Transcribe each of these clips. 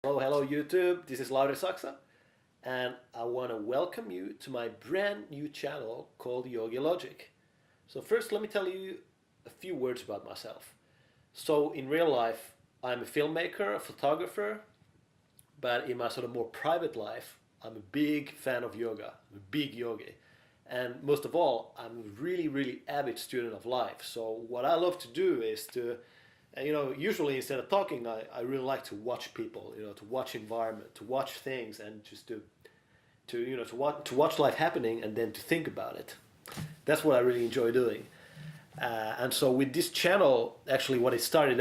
Hello YouTube, this is Lauri Saksa and I want to welcome you to my brand new channel called Yogi Logic. So first let me tell you a few words about myself. So in real life I'm a filmmaker, a photographer, but in my sort of more private life I'm a big fan of yoga, I'm a big yogi. And most of all, I'm a really avid student of life. So what I love to do is to usually instead of talking, I really like to watch people, to watch environment, to watch things, and just to watch life happening and then to think about it. That's what I really enjoy doing. And so with this channel, actually what it started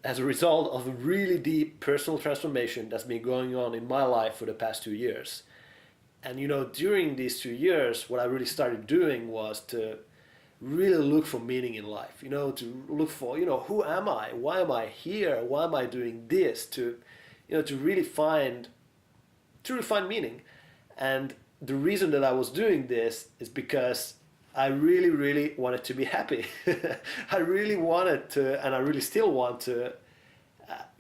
as a result of a really deep personal transformation that's been going on in my life for the past 2 years. And during these 2 years, what I really started doing was to really look for meaning in life, to look for, who am I? Why am I here? Why am I doing this? To really find meaning. And the reason that I was doing this is because I really wanted to be happy. I really wanted to, and I really still want to,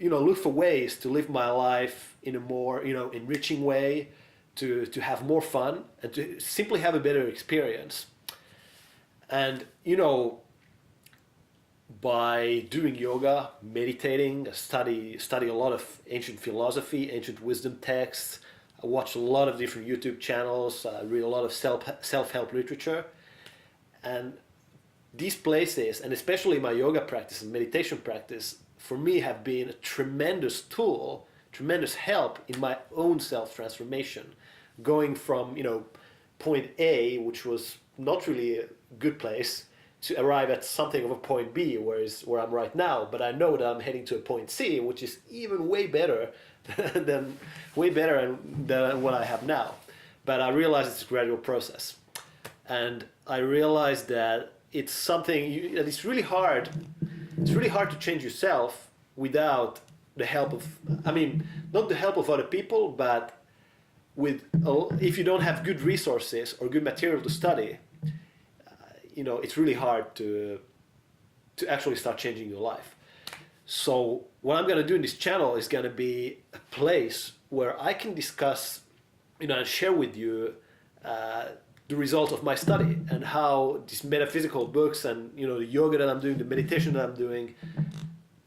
look for ways to live my life in a more, enriching way, to have more fun and to simply have a better experience. And by doing yoga, meditating, study a lot of ancient philosophy, ancient wisdom texts. I watch a lot of different YouTube channels. I read a lot of self-help literature. And these places, and especially my yoga practice and meditation practice, for me have been a tremendous tool, tremendous help in my own self-transformation. Going from, point A, which was not really a good place, to arrive at something of a point B, where I'm right now. But I know that I'm heading to a point C, which is even way better than what I have now. But I realize it's a gradual process, and I realize that it's something that it's really hard. It's really hard to change yourself without the help of, not the help of other people, but if you don't have good resources or good material to study, it's really hard to actually start changing your life. So what I'm going to do in this channel is going to be a place where I can discuss, and share with you the result of my study and how these metaphysical books and the yoga that I'm doing, the meditation that I'm doing,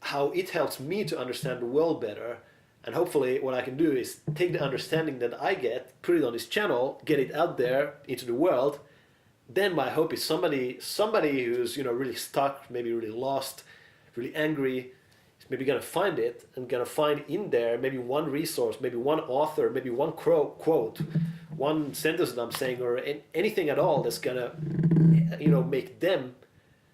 how it helps me to understand the world better. And hopefully what I can do is take the understanding that I get, put it on this channel, get it out there into the world. Then my hope is somebody who's really stuck, maybe really lost, really angry, is maybe gonna find it and gonna find in there maybe one resource, maybe one author, maybe one quote, one sentence that I'm saying, or anything at all that's gonna make them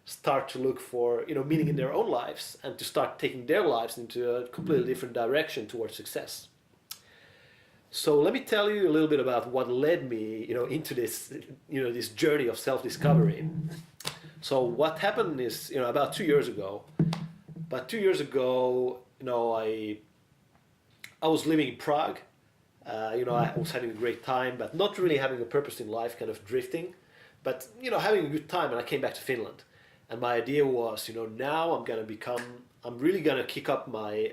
start to look for meaning in their own lives and to start taking their lives into a completely different direction towards success. So let me tell you a little bit about what led me into this this journey of self-discovery. So what happened is about 2 years ago, I was living in Prague. I was having a great time, but not really having a purpose in life, kind of drifting, but having a good time. And I came back to Finland. And my idea was, now I'm really gonna kick up my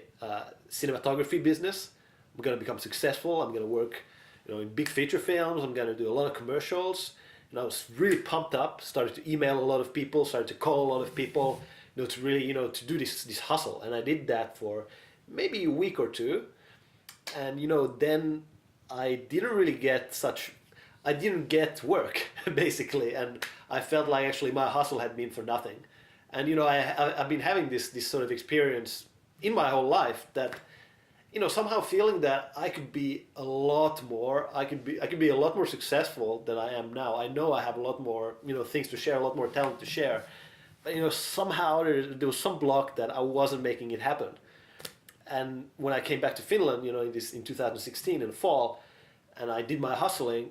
cinematography business. I'm gonna become successful. I'm gonna work, in big feature films. I'm gonna do a lot of commercials. And I was really pumped up. Started to email a lot of people. Started to call a lot of people. To really, to do this hustle. And I did that for maybe a week or two. And then I didn't get work basically, and I felt like actually my hustle had been for nothing. And I've been having this sort of experience in my whole life that somehow feeling that I could be a lot more, I could be a lot more successful than I am now. I know I have a lot more things to share, a lot more talent to share, but somehow there was some block that I wasn't making it happen. And when I came back to Finland, in 2016 in the fall, and I did my hustling,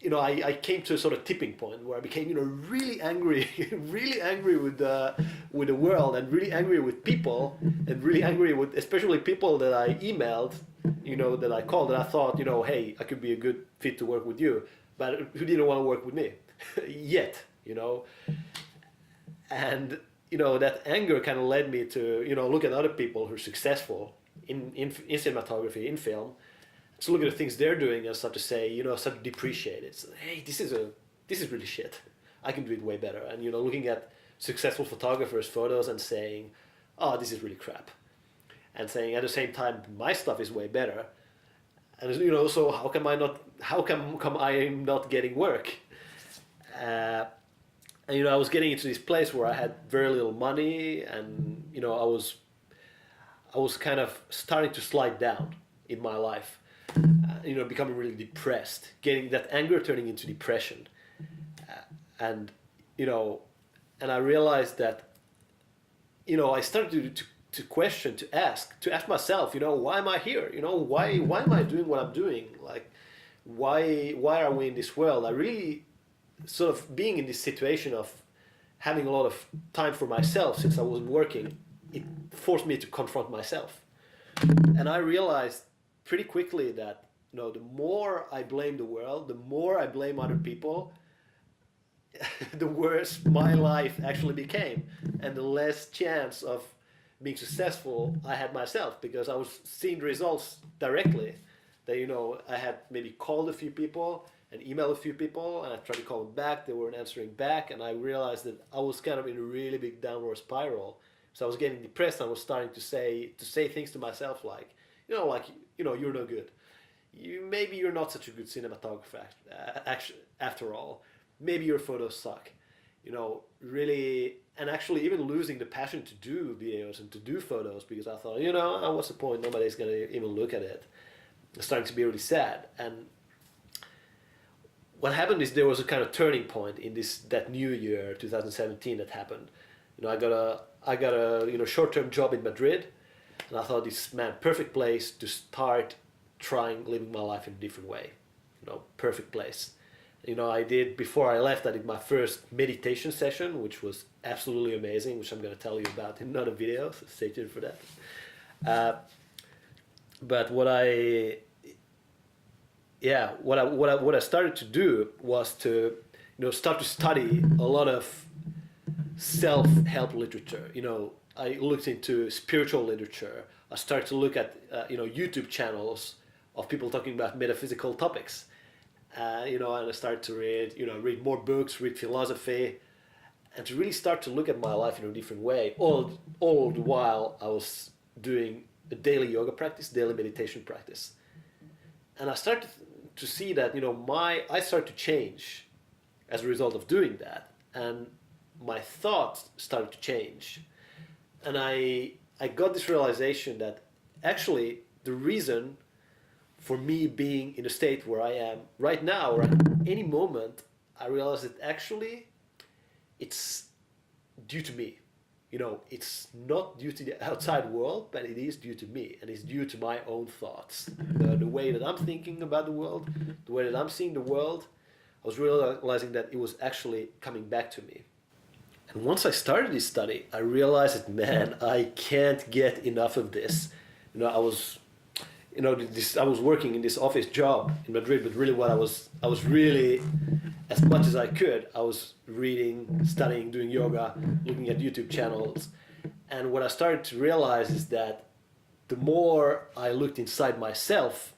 I came to a sort of tipping point where I became, really angry, really angry with the world, and really angry with people, and really angry with especially people that I emailed, that I called, that I thought, hey, I could be a good fit to work with you, but who didn't want to work with me yet, and that anger kind of led me to, look at other people who are successful in cinematography, in film, to look at the things they're doing and start to say, start to depreciate it. So, hey, this is really shit. I can do it way better. And, looking at successful photographers' photos and saying, oh, this is really crap. And saying at the same time, my stuff is way better. And, so how come I'm not getting work? And, I was getting into this place where I had very little money, and, I was kind of starting to slide down in my life, becoming really depressed, getting that anger turning into depression. And I realized that, I started to question, to ask myself, why am I here? Why am I doing what I'm doing? Like, why are we in this world? I really sort of being in this situation of having a lot of time for myself since I wasn't working, it forced me to confront myself. And I realized pretty quickly that, the more I blame the world, the more I blame other people, the worse my life actually became, and the less chance of being successful I had myself, because I was seeing the results directly. That, I had maybe called a few people and emailed a few people, and I tried to call them back, they weren't answering back, and I realized that I was kind of in a really big downward spiral. So I was getting depressed, and I was starting to say things to myself like, you're no good. Maybe you're not such a good cinematographer after all. Maybe your photos suck. Really, and actually even losing the passion to do videos and to do photos, because I thought, what's the point? Nobody's going to even look at it. It's starting to be really sad. And what happened is there was a kind of turning point in that new year, 2017, that happened. I got a short-term job in Madrid, and I thought perfect place to start trying living my life in a different way. Perfect place. Before I left, I did my first meditation session, which was absolutely amazing, which I'm going to tell you about in another video, so stay tuned for that. But what I started to do was to, start to study a lot of self-help literature. I looked into spiritual literature. I started to look at, YouTube channels of people talking about metaphysical topics. And I started to read more books, read philosophy, and to really start to look at my life in a different way. All the while I was doing a daily yoga practice, daily meditation practice. And I started to see that, I started to change as a result of doing that. And my thoughts started to change. And I got this realization that actually the reason for me being in the state where I am right now, or at any moment, I realized that actually it's due to me. It's not due to the outside world, but it is due to me, and it's due to my own thoughts. The way that I'm thinking about the world, the way that I'm seeing the world, I was realizing that it was actually coming back to me. And once I started this study, I realized that, man, I can't get enough of this. I was working in this office job in Madrid, but really I was really, as much as I could, I was reading, studying, doing yoga, looking at YouTube channels. And what I started to realize is that the more I looked inside myself,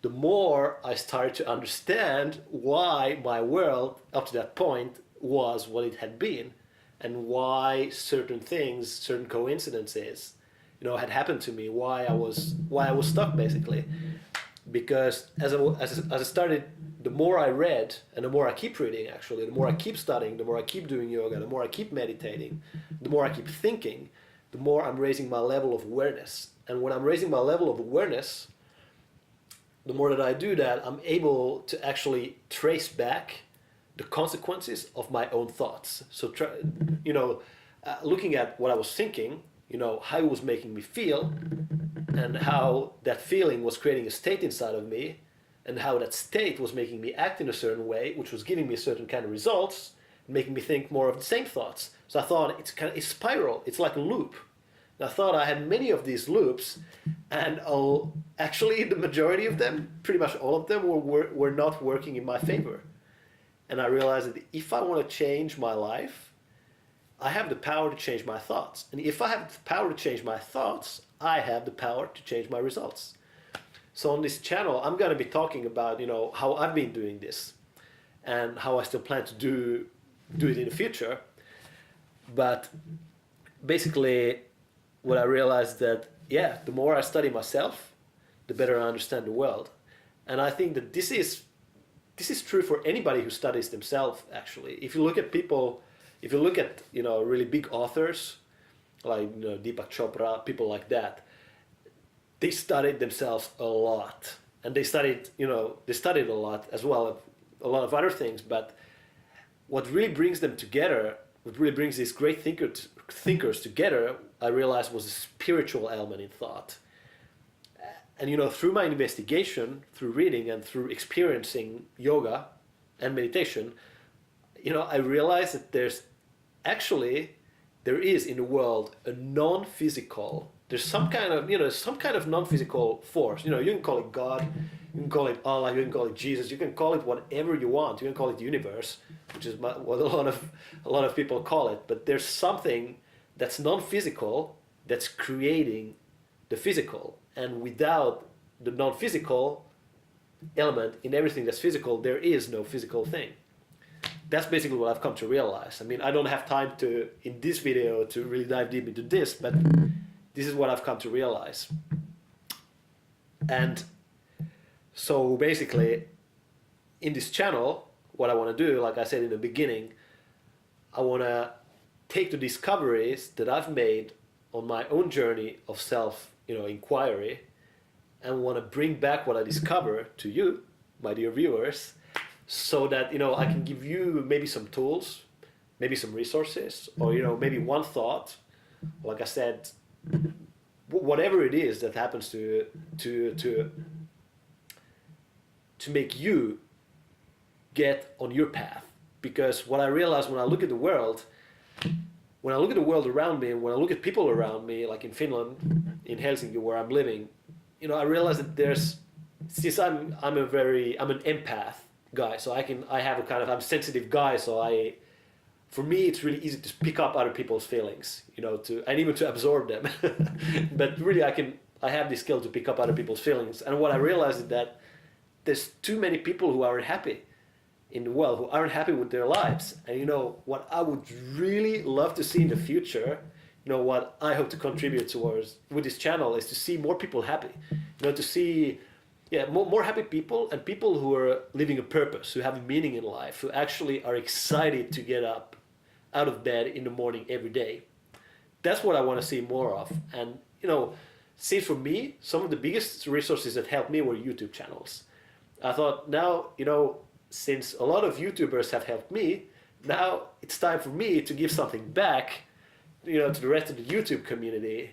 the more I started to understand why my world up to that point was what it had been, and why certain things, certain coincidences, had happened to me, why I was stuck, basically. Because as I started, the more I read, and the more I keep reading, actually, the more I keep studying, the more I keep doing yoga, the more I keep meditating, the more I keep thinking, the more I'm raising my level of awareness. And when I'm raising my level of awareness, the more that I do that, I'm able to actually trace back the consequences of my own thoughts. So, looking at what I was thinking, how it was making me feel, and how that feeling was creating a state inside of me, and how that state was making me act in a certain way, which was giving me a certain kind of results, making me think more of the same thoughts. So I thought it's spiral, it's like a loop. And I thought I had many of these loops, and actually the majority of them, pretty much all of them, were not working in my favor. And I realized that if I want to change my life, I have the power to change my thoughts. And if I have the power to change my thoughts, I have the power to change my results. So on this channel, I'm going to be talking about, how I've been doing this and how I still plan to do it in the future. But basically, what I realized that, the more I study myself, the better I understand the world. And I think that this is true for anybody who studies themselves, actually. If you look at people, if you look at, really big authors, like Deepak Chopra, people like that, they studied themselves a lot. And they studied a lot as well, a lot of other things. But what really brings them together, what really brings these great thinkers together, I realized, was a spiritual element in thought. And through my investigation, through reading and through experiencing yoga and meditation, I realized that there is in the world a non-physical, there's some kind of non-physical force. You can call it God, you can call it Allah, you can call it Jesus, you can call it whatever you want. You can call it the universe, which is what a lot of people call it. But there's something that's non-physical that's creating the physical. And without the non-physical element in everything that's physical, there is no physical thing. That's basically what I've come to realize. I mean, I don't have time in this video to really dive deep into this, but this is what I've come to realize. And so basically, in this channel, what I want to do, like I said in the beginning, I want to take the discoveries that I've made on my own journey of self-inquiry, and want to bring back what I discover to you, my dear viewers, so that I can give you maybe some tools, maybe some resources, or maybe one thought, like I said, whatever it is that happens to make you get on your path. Because what I realize when I look at the world around me, and when I look at people around me, like in Finland, in Helsinki, where I'm living, I realize that since I'm an empath guy, so I'm a sensitive guy, so for me it's really easy to pick up other people's feelings, and even to absorb them. But really I have this skill to pick up other people's feelings. And what I realized is that there's too many people who aren't happy in the world, who aren't happy with their lives. And what I would really love to see in the future, what I hope to contribute towards with this channel, is to see more people happy. To see more happy people, and people who are living a purpose, who have a meaning in life, who actually are excited to get up out of bed in the morning every day. That's what I want to see more of. And since for me, some of the biggest resources that helped me were YouTube channels. I thought now, since a lot of YouTubers have helped me, now it's time for me to give something back, to the rest of the YouTube community.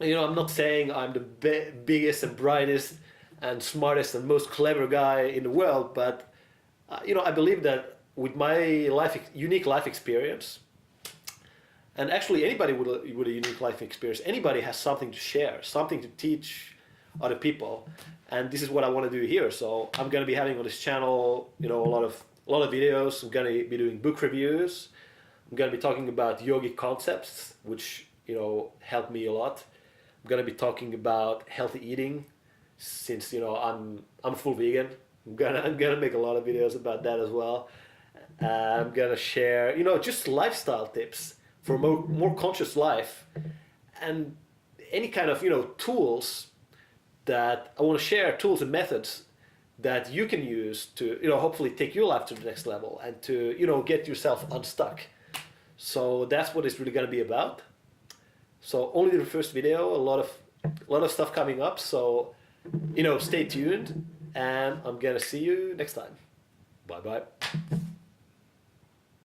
I'm not saying I'm the biggest and brightest and smartest and most clever guy in the world, but I believe that with my unique life experience, and actually anybody with a unique life experience, anybody has something to share, something to teach other people. And this is what I want to do here. So I'm going to be having on this channel, a lot of videos. I'm going to be doing book reviews. I'm going to be talking about yogic concepts, which helped me a lot. I'm going to be talking about healthy eating, since I'm a full vegan. I'm gonna make a lot of videos about that as well. I'm gonna share just lifestyle tips for a more conscious life, and any kind of tools that I want to share, tools and methods that you can use to hopefully take your life to the next level, and to get yourself unstuck. So that's what it's really going to be about. So only the first video, a lot of stuff coming up, so stay tuned, and I'm gonna see you next time. Bye bye.